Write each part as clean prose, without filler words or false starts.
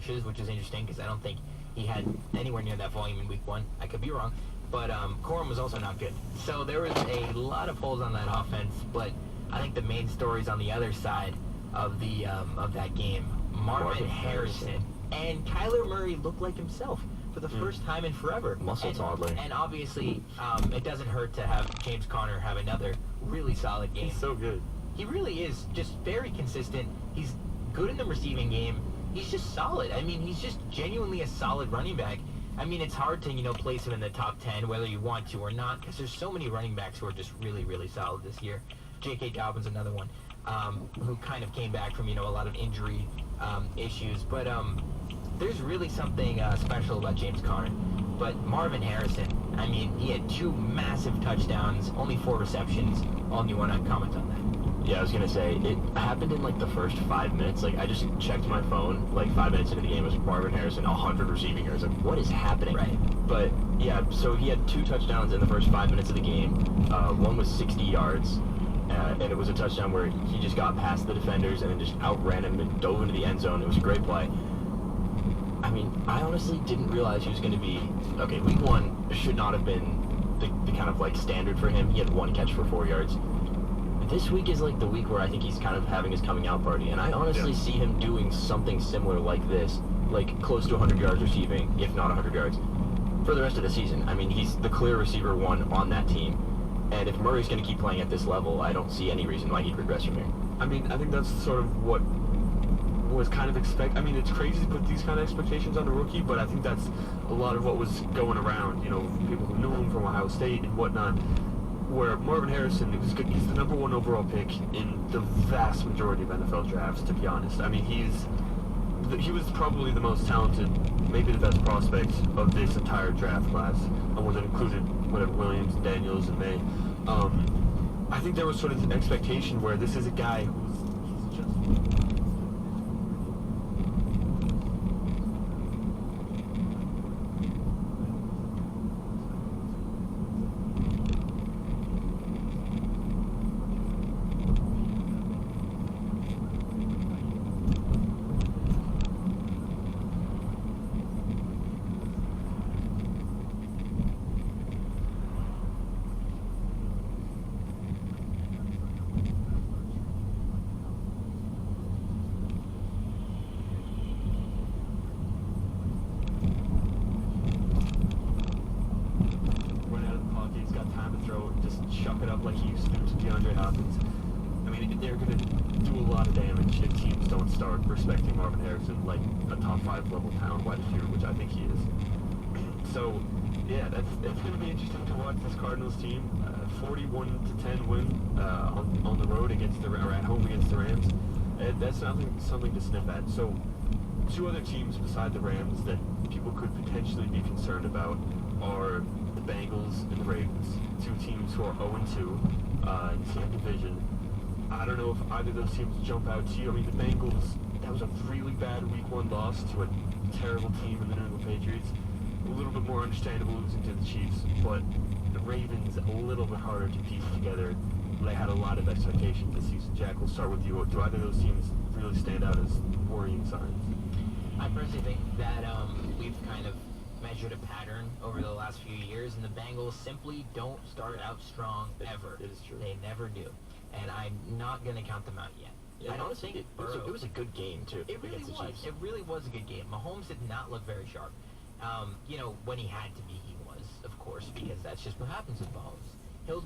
rushes, which is interesting because I don't think he had anywhere near that volume in week 1. I could be wrong. But Corum was also not good. So there was a lot of holes on that offense, but I think the main stories on the other side of the of that game, Marvin Harrison and Kyler Murray looked like himself for the first time in forever. Muscle toddler. And obviously, it doesn't hurt to have James Conner have another really solid game. He's so good. He really is just very consistent. He's good in the receiving game. He's just solid. I mean, he's just genuinely a solid running back. I mean, it's hard to, place him in the top 10, whether you want to or not, because there's so many running backs who are just really, really solid this year. J.K. Dobbins, another one, who kind of came back from, a lot of injury issues. But there's really something special about James Conner. But Marvin Harrison, I mean, he had 2 massive touchdowns, only 4 receptions. All you want to comment on that? Yeah, I was going to say, it happened in, the first 5 minutes. I just checked my phone, 5 minutes into the game. It was Marvin Harrison, 100 receiving yards. What is happening? Right. But, yeah, so he had 2 touchdowns in the first 5 minutes of the game. One was 60 yards, and it was a touchdown where he just got past the defenders and then just outran him and dove into the end zone. It was a great play. I mean, I honestly didn't realize he was going to be... Okay, week 1 should not have been the kind of, standard for him. He had 1 catch for 4 yards. This week is the week where I think he's kind of having his coming out party, and I honestly see him doing something similar like this, close to 100 yards receiving, if not 100 yards, for the rest of the season. I mean, he's the clear receiver 1 on that team, and if Murray's going to keep playing at this level, I don't see any reason why he'd regress from here. I mean, I think that's sort of what was kind of I mean, it's crazy to put these kind of expectations on a rookie, but I think that's a lot of what was going around, people who knew him from Ohio State and whatnot. Where Marvin Harrison, he's the #1 overall pick in the vast majority of NFL drafts, to be honest. I mean, he was probably the most talented, maybe the best prospect of this entire draft class, when it included Williams, Daniels, and May. I think there was sort of an expectation where this is a guy he's just... chuck it up like he used to do to DeAndre Hopkins. I mean, they're going to do a lot of damage if teams don't start respecting Marvin Harrison like a top 5 level talent wide receiver, which I think he is. So, yeah, that's going to be interesting to watch this Cardinals team. 41-10 win on the road against or at home against the Rams. That's something to sniff at. So, 2 other teams beside the Rams that people could potentially be concerned about are the Bengals and the Ravens, 2 teams who are 0-2 in the same division. I don't know if either of those teams jump out to you. I mean, the Bengals, that was a really bad Week 1 loss to a terrible team in the New England Patriots. A little bit more understandable losing to the Chiefs, but the Ravens, a little bit harder to piece together. They had a lot of expectations this season. Jack, we'll start with you. Do either of those teams really stand out as worrying signs? I personally think that we've kind of measured a pattern over the last few years, and the Bengals simply don't start out strong ever. It is true. They never do. And I'm not going to count them out yet. Yeah, I don't think it was a good game, too. It really was. Chiefs. It really was a good game. Mahomes did not look very sharp. When he had to be, he was, of course, because that's just what happens with Mahomes. He'll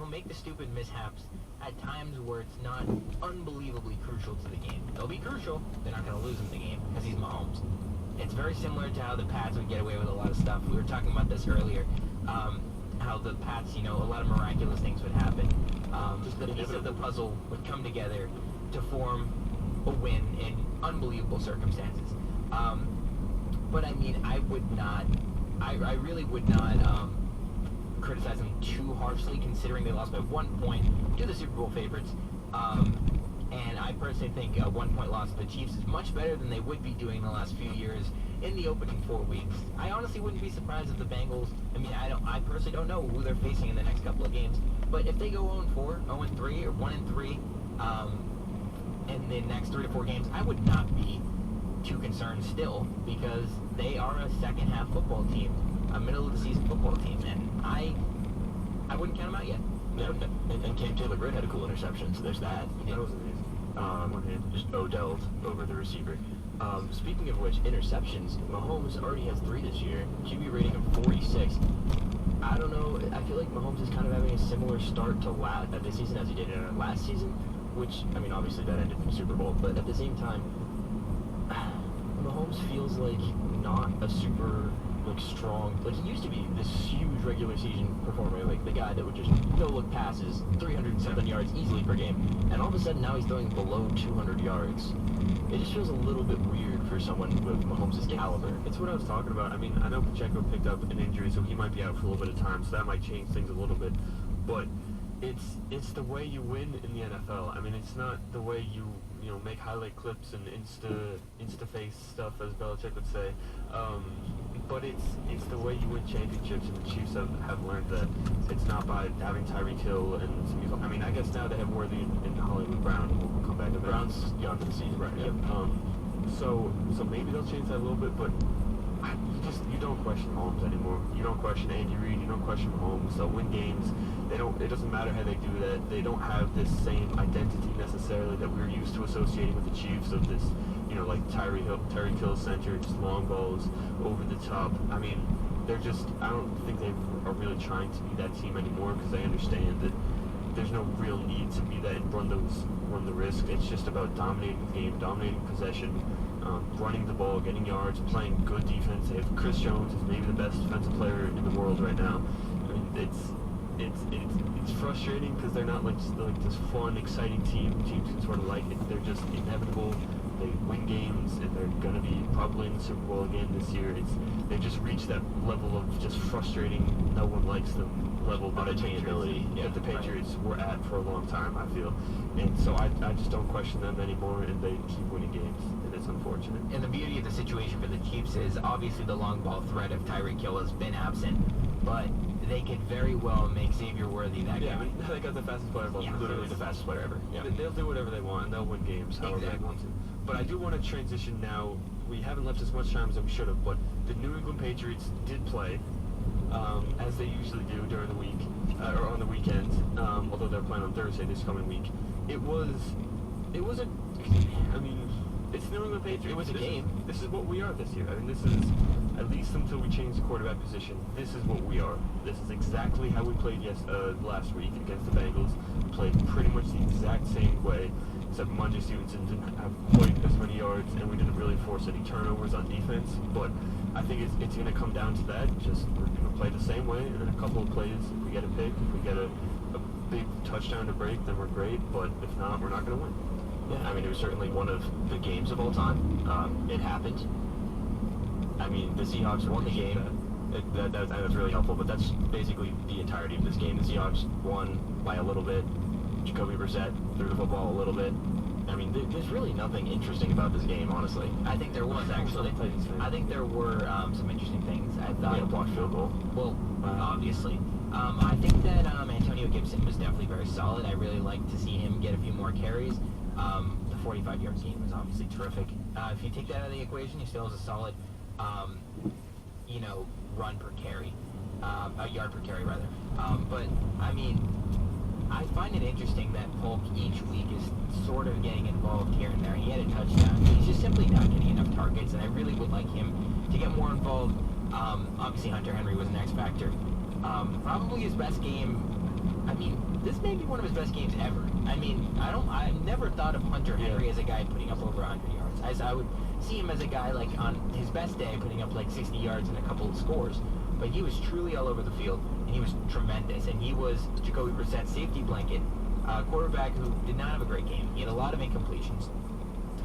make the stupid mishaps at times where it's not unbelievably crucial to the game. They'll be crucial. They're not going to lose him the game because he's Mahomes. It's very similar to how the Pats would get away with a lot of stuff. We were talking about this earlier. How the Pats, a lot of miraculous things would happen. Just the piece of the puzzle would come together to form a win in unbelievable circumstances. But I mean, I really would not criticize them too harshly, considering they lost by 1 point to the Super Bowl favorites. And I personally think a 1 point loss to the Chiefs is much better than they would be doing the last few years in the opening 4 weeks. I honestly wouldn't be surprised if the Bengals, I personally don't know who they're facing in the next couple of games, but if they go 0-4, 0-3, or 1-3 in the next 3 to 4 games, I would not be too concerned still, because they are a second half football team, a middle of the season football team, and I wouldn't count them out yet. Yeah, and Cam Taylor-Britt had a cool interception, so there's that. That was amazing. One hand. Just Odell'd over the receiver. Speaking of which, interceptions, Mahomes already has 3 this year. QB rating of 46. I don't know, I feel like Mahomes is kind of having a similar start to this season as he did last season, which, I mean, obviously that ended in the Super Bowl, but at the same time, Mahomes feels like not a super, like, strong, like he used to be this huge regular season performer, like the guy that would just no-look passes 307 yards easily per game, and all of a sudden now he's throwing below 200 yards. It just feels a little bit weird for someone with Mahomes' caliber. It's what I was talking about. I mean, I know Pacheco picked up an injury, so he might be out for a little bit of time, so that might change things a little bit, but it's the way you win in the NFL. I mean, it's not the way you make highlight clips and insta-face stuff, as Belichick would say. But it's the way you win championships, and the Chiefs have learned that it's not by having Tyreek Hill and some people. I mean, I guess now they have Worthy and Hollywood Brown, and we'll come back to that. Brown's gone for the season, right? Yeah. So maybe they'll change that a little bit, but you don't question Mahomes anymore. You don't question Andy Reid. You don't question Mahomes. They'll win games. It doesn't matter how they do that. They don't have this same identity necessarily that we're used to associating with the Chiefs, of this, like Tyreek Hill center, just long balls over the top. I mean, I don't think they are really trying to be that team anymore, because they understand that there's no real need to be that and run the risk. It's just about dominating the game, dominating possession, running the ball, getting yards, playing good defense. If Chris Jones is maybe the best defensive player in the world right now, I mean, it's frustrating, because they're not like this fun, exciting team. Teams can sort of like it. They're just inevitable. They win games, and they're going to be probably in the Super Bowl again this year. They've just reached that level of just frustrating, no one likes them level that the Patriots were at for a long time, I feel. And so I just don't question them anymore, and they keep winning games, and it's unfortunate. And the beauty of the situation for the Chiefs is obviously the long ball threat of Tyreek Hill has been absent, but they could very well make Xavier Worthy that guy. Yeah, I mean, they got the fastest player of all time. Literally the fastest player ever. Yeah. They'll do whatever they want, and they'll win games however they want to. But I do want to transition now. We haven't left as much time as we should have, but the New England Patriots did play, as they usually do during the week, or on the weekend, although they're playing on Thursday this coming week. It was it's New England Patriots. It was a game. This is what we are this year. I mean, this is, at least until we change the quarterback position, this is what we are. This is exactly how we played last week against the Bengals. We played pretty much the exact same way, except Monday Stevenson didn't have quite as many yards, and we didn't really force any turnovers on defense. But I think it's going to come down to that. Just, we're going to play the same way, and in a couple of plays, if we get a pick, if we get a big touchdown to break, then we're great. But if not, we're not going to win. Yeah, I mean, it was certainly one of the games of all time. It happened. I mean, the Seahawks won the game. That's really helpful, but that's basically the entirety of this game. The Seahawks won by a little bit. Jacoby Brissett threw the football a little bit. I mean, there's really nothing interesting about this game, honestly. I think there was, actually. I think there were some interesting things. I thought a blocked field goal. Well, obviously. I think that Antonio Gibson was definitely very solid. I really liked to see him get a few more carries. The 45-yard game was obviously terrific. If you take that out of the equation, he still has a solid, run per carry, a yard per carry rather. But I mean, I find it interesting that Polk each week is sort of getting involved here and there. He had a touchdown. He's just simply not getting enough targets, and I really would like him to get more involved. Obviously, Hunter Henry was an X factor. Probably his best game. I mean, this may be one of his best games ever. I mean, I never thought of Hunter Henry as a guy putting up over 100 yards. As I would see him as a guy, like, on his best day, putting up, like, 60 yards and a couple of scores. But he was truly all over the field, and he was tremendous. And he was Jacoby Brissett's safety blanket, quarterback who did not have a great game. He had a lot of incompletions.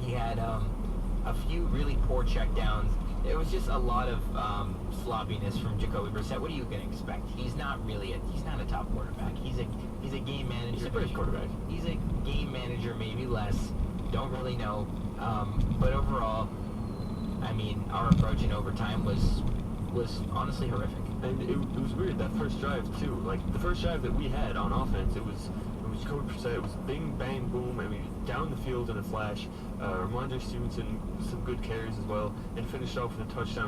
He had a few really poor checkdowns. It was just a lot of sloppiness from Jacoby Brissett. What are you going to expect? He's not a top quarterback. He's a game manager. He's a British quarterback. He's a game manager, maybe less. Don't really know. But overall, I mean, our approach in overtime was honestly horrific. And it was weird, that first drive too. Like, the first drive that we had on offense, it was was Coach said it was bing, bang, boom. I mean, down the field in a flash. Ramondre Stevenson, some good carries as well, and finished off with a touchdown.